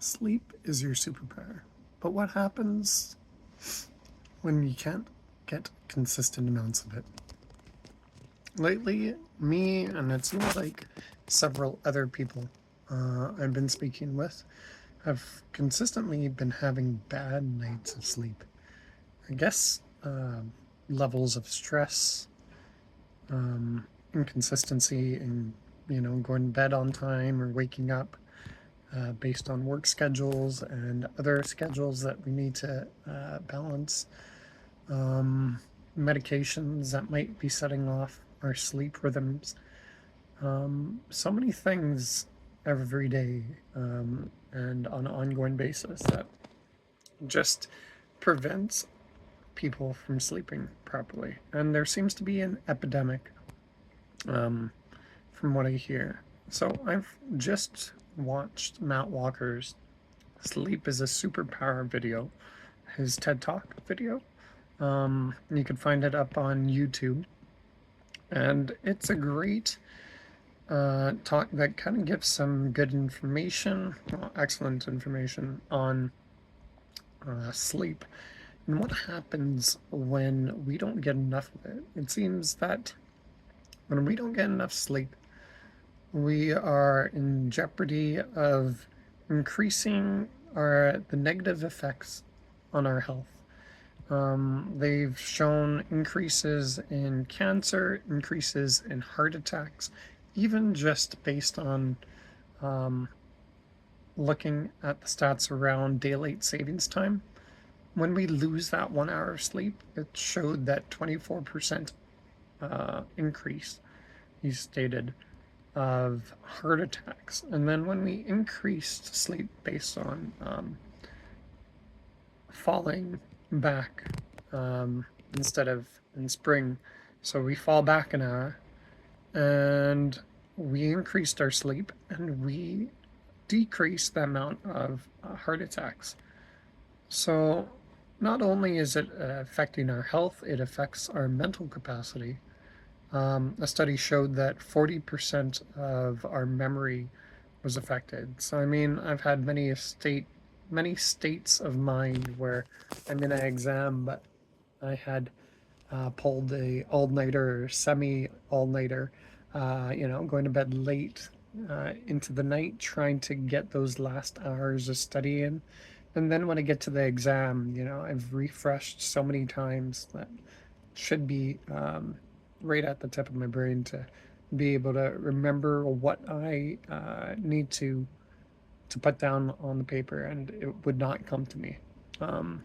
Sleep is your superpower. But what happens when you can't get consistent amounts of it? Lately, me and it seems like several other people I've been speaking with have consistently been having bad nights of sleep. I guess levels of stress, inconsistency in going to bed on time or waking up based on work schedules and other schedules that we need to balance. Medications that might be setting off our sleep rhythms. So many things every day and on an ongoing basis that just prevents people from sleeping properly. And there seems to be an epidemic um, from what I hear. So I've just watched Matt Walker's Sleep is a Superpower video, his TED Talk video. You can find it up on YouTube. And it's a great talk that kind of gives some good information, well, excellent information on sleep and what happens when we don't get enough of it. It seems that when we don't get enough sleep, we are in jeopardy of increasing the negative effects on our health. They've shown increases in cancer, increases in heart attacks, even just based on um, looking at the stats around daylight savings time. When we lose that 1 hour of sleep, it showed that 24% increase, he stated, of heart attacks. And then when we increased sleep based on falling back instead of in spring, so we fall back an hour and we increased our sleep and we decreased the amount of heart attacks. So not only is it affecting our health, it affects our mental capacity. A study showed that 40% of our memory was affected. So I mean, I've had many states of mind where I'm in an exam, but I had pulled a all-nighter, semi all-nighter, going to bed late into the night, trying to get those last hours of study in. And then when I get to the exam, I've refreshed so many times that should be right at the tip of my brain to be able to remember what I need to put down on the paper, and it would not come to me. Um,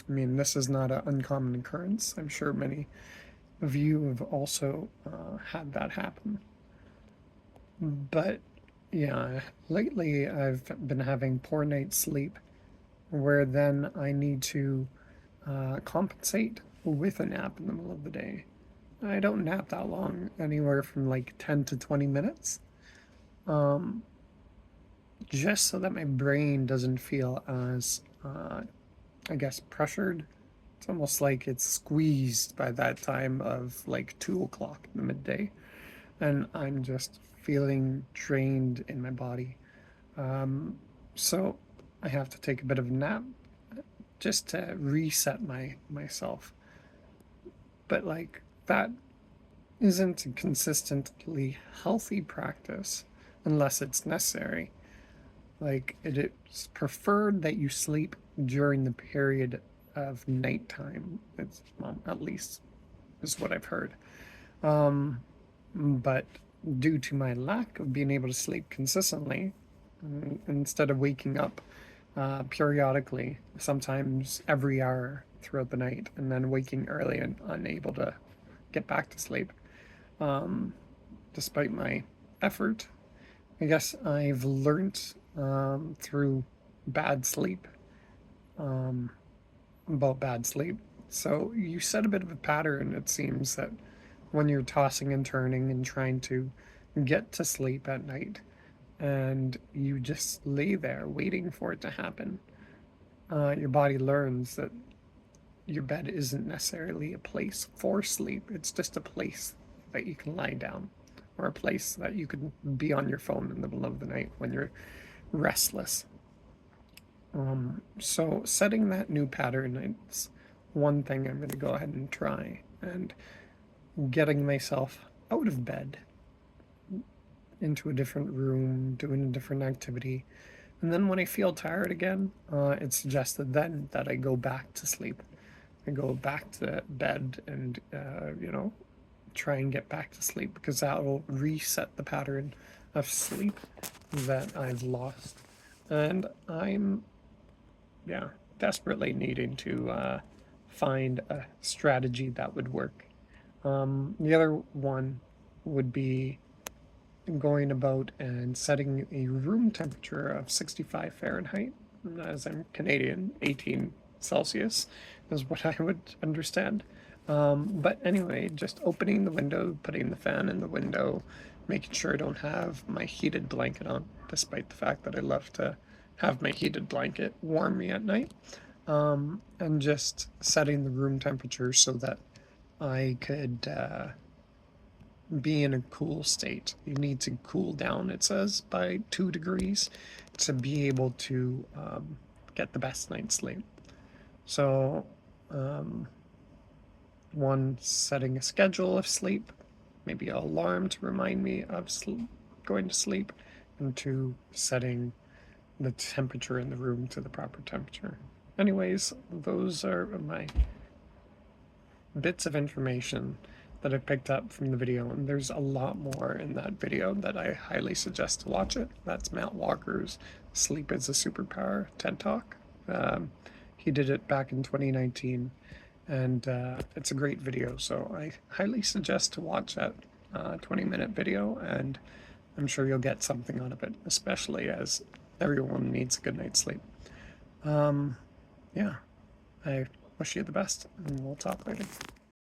I mean, this is not an uncommon occurrence. I'm sure many of you have also had that happen. But yeah, lately I've been having poor night's sleep, where then I need to compensate with a nap in the middle of the day. I don't nap that long, anywhere from like 10 to 20 minutes, um, just so that my brain doesn't feel as, I guess, pressured. It's almost like it's squeezed by that time of like 2 o'clock in the midday, and I'm just feeling drained in my body. So I have to take a bit of a nap just to reset myself. But like that isn't a consistently healthy practice unless it's necessary. Like it's preferred that you sleep during the period of nighttime. It's well, at least is what I've heard. Um, but due to my lack of being able to sleep consistently, instead of waking up periodically, sometimes every hour throughout the night, and then waking early and unable to get back to sleep, um, despite my effort, I guess I've learned through bad sleep um, about bad sleep. So you set a bit of a pattern, it seems, that when you're tossing and turning and trying to get to sleep at night, and you just lay there waiting for it to happen, your body learns that your bed isn't necessarily a place for sleep. It's just a place that you can lie down, or a place that you can be on your phone in the middle of the night when you're restless. So setting that new pattern is one thing I'm going to go ahead and try, and getting myself out of bed into a different room, doing a different activity. And then when I feel tired again, it's suggested then that I go back to sleep. I go back to bed and, try and get back to sleep, because that will reset the pattern of sleep that I've lost. And I'm, yeah, desperately needing to find a strategy that would work. The other one would be going about and setting a room temperature of 65 Fahrenheit, as I'm Canadian, 18 Celsius is what I would understand. But anyway, just opening the window, putting the fan in the window, making sure I don't have my heated blanket on, despite the fact that I love to have my heated blanket warm me at night. And just setting the room temperature so that I could be in a cool state. You need to cool down, it says, by 2 degrees to be able to get the best night's sleep. So, one, setting a schedule of sleep, maybe an alarm to remind me of going to sleep, and two, setting the temperature in the room to the proper temperature. Anyways, those are my bits of information that I picked up from the video, and there's a lot more in that video that I highly suggest to watch it. That's Matt Walker's Sleep is a Superpower TED Talk. He did it back in 2019, and it's a great video, so I highly suggest to watch that 20-minute video, and I'm sure you'll get something out of it, especially as everyone needs a good night's sleep. Yeah, I wish you the best, and we'll talk later.